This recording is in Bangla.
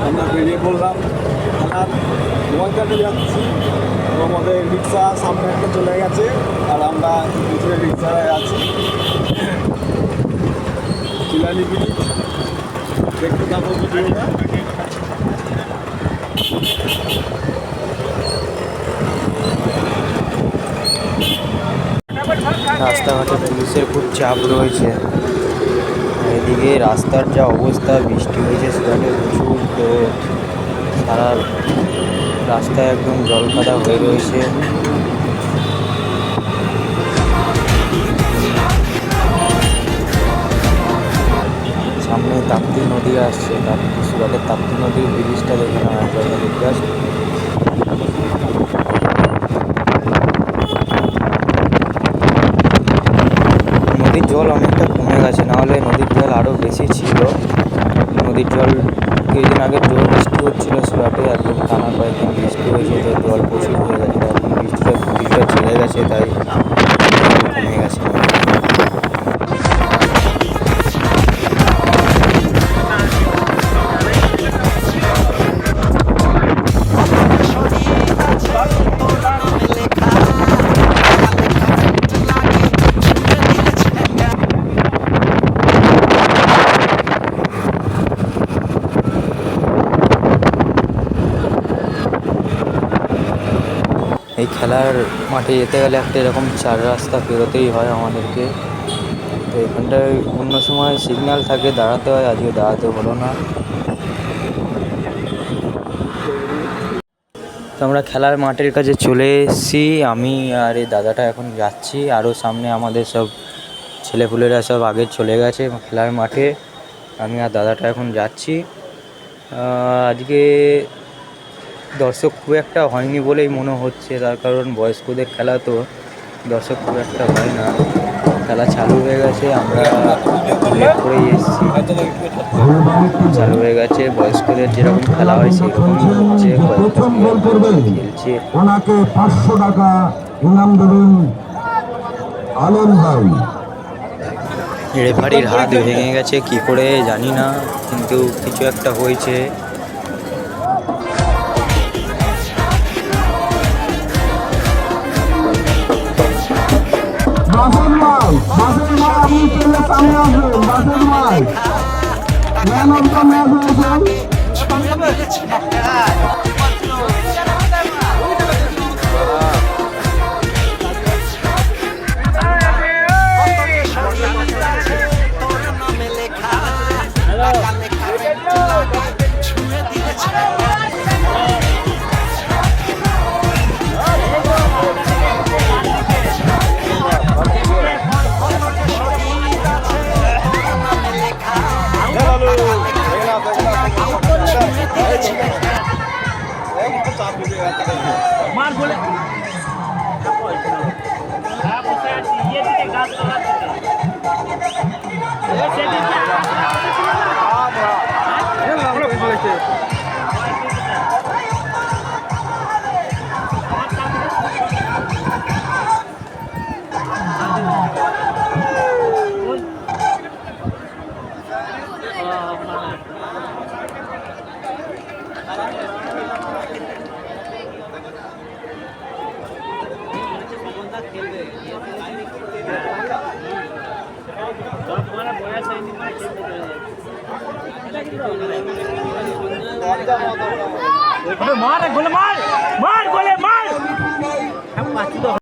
আমরা বেরিয়ে পড়লাম খেলার ময়দানে যাচ্ছি। তো আমাদের রিক্সা সামনে একটা চলে গেছে আর আমরা পিছনে রিক্সায় আছি। চিলালি ব্রিজ দেখতে থাকবো ভিডিওটা। রাস্তাঘাটে পুলিশের খুব চাপ রয়েছে। এদিকে রাস্তার যা অবস্থা, বৃষ্টি হয়েছে সুরাটে প্রচুর, তো সারা রাস্তায় একদম জলকাদা হয়ে রয়েছে। সামনে তাপ্তি নদী আসছে, সুরাটের তাপ্তি নদীর ব্রিজটা দেখে না একবার জাস্ট। নদীর জল অনেকটা কমে গেছে, নাহলে নদীর জল আরও বেশি ছিল। নদীর জল কিছুদিন আগে জোর বৃষ্টি হচ্ছিলো সুরাটে, একদম টানা কয়েকদিন বৃষ্টি হয়েছে, তো জল প্রচুর হয়ে গেছে। এখন বৃষ্টিটা ছেড়ে গেছে, তাই কমে গেছে। এই খেলার মাঠে যেতে গেলে একটা এরকম 4 রাস্তা পেরোতেই হয় আমাদেরকে। তো এখানটায় অন্য সময় সিগন্যাল থাকে, দাঁড়াতে হয়, আজকে দাঁড়াতে হলো না। তো আমরা খেলার মাঠের কাছে চলে এসেছি, আমি আর এই দাদাটা এখন যাচ্ছি। আরও সামনে আমাদের সব ছেলেপুলেরা সব আগে চলে গেছে খেলার মাঠে, আমি আর দাদাটা এখন যাচ্ছি। আজকে দর্শক খুব একটা হয়নি বলেই মনে হচ্ছে, তার কারণ বয়স্কদের খেলা তো দর্শক খুব একটা হয় না। খেলা চালু হয়ে গেছে, আমরা লেট করেই এসেছি। চালু হয়ে গেছে, বয়স্কদের যেরকম খেলা হয় সেরকমই হচ্ছে, খেলছে। ওনাকে 500 টাকা ইনাম দেবেন আলম ভাই। রেফারির হাত ভেঙে গেছে কি করে জানি না, কিন্তু কিছু একটা হয়েছে। ম্যান অফ দ্য ম্যাচ হয়েছেন मार बोले ये गाছ मार गोल मार मार